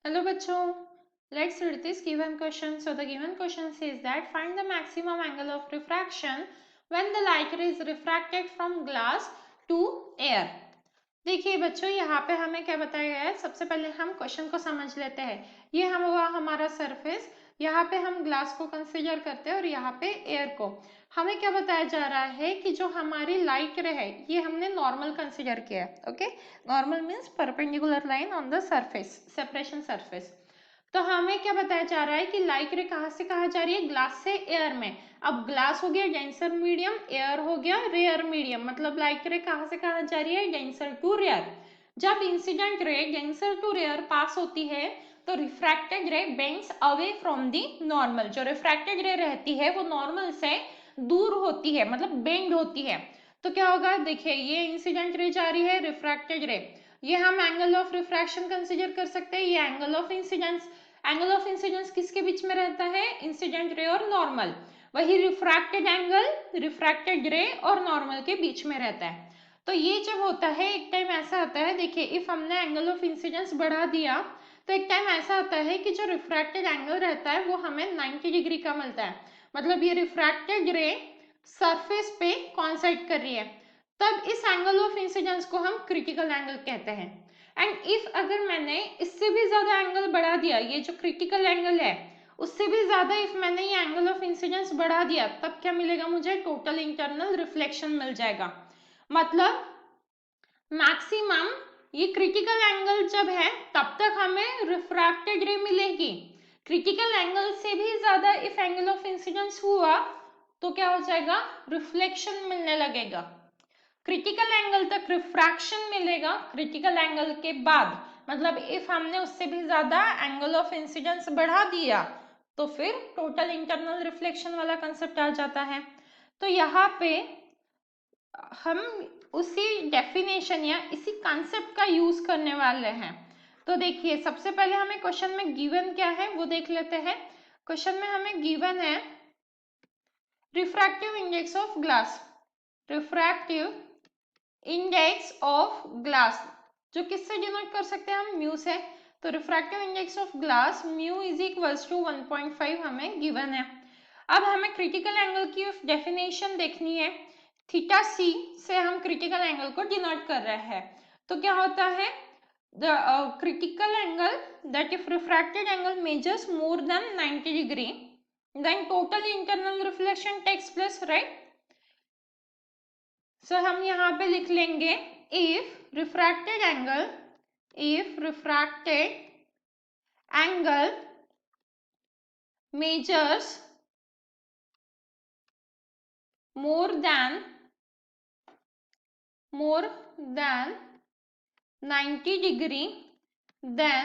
Hello bachcho, let's read this given question. So the given question says that find the maximum angle of refraction when the light ray is refracted from glass to air. देखिए बच्चों, यहाँ पे हमें क्या बताया गया है। सबसे पहले हम क्वेश्चन को समझ लेते हैं। ये हुआ हमारा सरफेस, यहाँ पे हम ग्लास को कंसीडर करते हैं और यहाँ पे एयर को। हमें क्या बताया जा रहा है कि जो हमारी लाइट रे है ये हमने नॉर्मल कंसीडर किया है। Okay, normal means perpendicular line on the surface, separation surface. तो हमें क्या बताया जा रहा है कि लाइट रे कहाँ से कहाँ जा रही है, ग्लास से एयर में। अब ग्लास हो गया डेंसर मीडियम, एयर हो गया रेयर मीडियम, मतलब लाइट रे कहाँ से कहाँ जा रही है, डेंसर टू रेयर। जब incident ray denser to rare pass होती है तो refracted ray bends away from the normal. जो रिफ्रैक्टेड रे रहती है वो नॉर्मल से दूर होती है, मतलब बेंड होती है। तो क्या होगा, देखिए ये इंसिडेंट रे जा रही है, रिफ्रैक्टेड रे, ये हम एंगल ऑफ रिफ्रैक्शन कंसीडर कर सकते हैं। ये angle of incidence, angle of incidence किसके बीच में रहता है, इंसिडेंट रे और नॉर्मल। वही रिफ्रैक्टेड एंगल रिफ्रैक्टेड रे और नॉर्मल के बीच में रहता है। तो ये जब होता है एक टाइम ऐसा आता है, देखिए इफ हमने एंगल ऑफ इंसिडेंस बढ़ा दिया तो एक टाइम ऐसा आता है कि जो रिफ्रैक्टेड एंगल रहता है वो हमें 90 डिग्री का मिलता है। मतलब ये रिफ्रैक्टेड रे सरफेस पे कॉन्साइड कर रही है, तब इस एंगल ऑफ इंसिडेंस को हम क्रिटिकल एंगल कहते हैं। एंड इफ अगर मैंने इससे भी ज्यादा एंगल बढ़ा दिया, ये जो क्रिटिकल एंगल है उससे भी ज्यादा इफ मैंने ये एंगल ऑफ इंसिडेंस बढ़ा दिया, तब क्या मिलेगा मुझे, टोटल इंटरनल रिफ्लेक्शन मिल जाएगा। मतलब मैक्सिमम ये क्रिटिकल एंगल जब है तब तक हमें रिफ्रैक्टेड रे मिलेगी। क्रिटिकल एंगल से भी ज्यादा इफ एंगल ऑफ इंसिडेंस हुआ तो क्या हो जाएगा, रिफ्लेक्शन मिलने लगेगा। क्रिटिकल एंगल तक रिफ्रैक्शन मिलेगा, क्रिटिकल एंगल के बाद मतलब इफ हमने उससे भी ज्यादा एंगल ऑफ इंसिडेंस बढ़ा दिया तो फिर टोटल इंटरनल रिफ्लेक्शन वाला कंसेप्ट आ जाता है। तो यहाँ पे हम उसी डेफिनेशन या इसी कंसेप्ट का यूज करने वाले हैं। तो देखिए सबसे पहले हमें क्वेश्चन में गिवन क्या है वो देख लेते हैं। क्वेश्चन में हमें गिवन है refractive index of glass, refractive index of glass जो किससे डिनोट कर सकते हैं हम, म्यू से। तो refractive index of glass mu is equals to 1.5 हमें गिवन है। अब हमें क्रिटिकल एंगल की डेफिनेशन देखनी है। थीटा सी से हम क्रिटिकल एंगल को डिनोट कर रहे हैं। तो क्या होता है, the critical angle that if refracted angle measures more than 90 degree then total internal reflection takes place, right? So हम यहाँ पे लिख लेंगे if refracted angle measures more than 90 degree then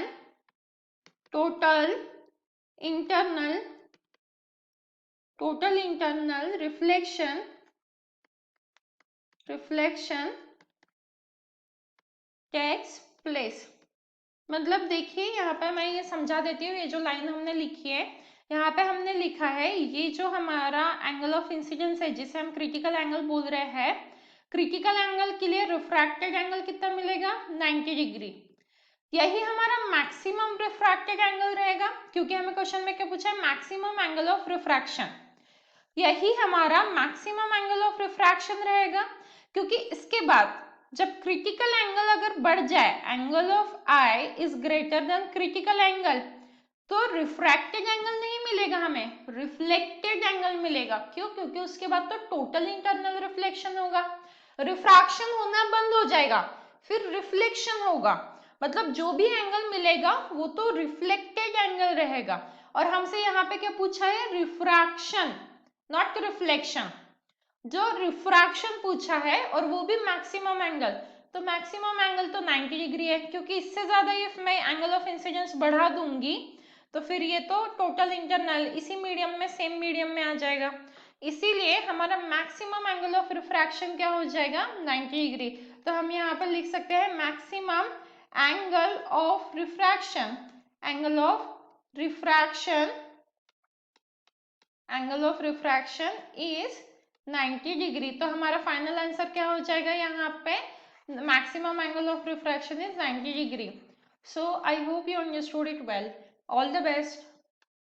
total internal reflection takes place। मतलब देखिए यहाँ पे मैं ये समझा देती हूँ, ये जो लाइन हमने लिखी है यहाँ पे हमने लिखा है ये जो हमारा एंगल ऑफ इंसिडेंस है जिसे हम क्रिटिकल एंगल बोल रहे हैं, क्रिटिकल एंगल के लिए रिफ्रैक्टेड एंगल कितना मिलेगा, 90 डिग्री। यही हमारा मैक्सिमम रिफ्रैक्टेड एंगल रहेगा, क्योंकि हमें क्वेश्चन में क्या पूछा है, मैक्सिमम एंगल ऑफ रिफ्रैक्शन। यही हमारा मैक्सिमम एंगल ऑफ रिफ्रैक्शन रहेगा, क्योंकि इसके बाद जब क्रिटिकल एंगल अगर बढ़ जाए, angle of I is greater than critical angle, तो रिफ्रैक्टेड एंगल नहीं मिलेगा हमें, रिफ्लेक्टेड एंगल मिलेगा। क्यों, क्योंकि उसके बाद तो टोटल इंटरनल रिफ्लेक्शन होगा, रिफ्रैक्शन होना बंद हो जाएगा, फिर रिफ्लेक्शन होगा। मतलब जो भी एंगल मिलेगा वो तो रिफ्लेक्टेड एंगल रहेगा। और हमसे यहाँ पे क्या पूछा है, रिफ्रैक्शन नॉट रिफ्लेक्शन। जो रिफ्रैक्शन पूछा है और वो भी मैक्सिमम एंगल, तो मैक्सिमम एंगल तो 90 डिग्री है, क्योंकि इससे ज्यादा इफ मैं एंगल ऑफ इंसिडेंस बढ़ा दूंगी तो फिर ये तो टोटल इंटरनल इसी मीडियम में, सेम मीडियम में आ जाएगा। इसीलिए हमारा मैक्सिमम एंगल ऑफ रिफ्रैक्शन क्या हो जाएगा, 90 डिग्री। तो हम यहाँ पर लिख सकते हैं maximum angle of refraction, angle of refraction is 90 degree. तो हमारा फाइनल आंसर क्या हो जाएगा, यहाँ पे maximum angle of refraction is 90 degree. So I hope you understood it well. All the best.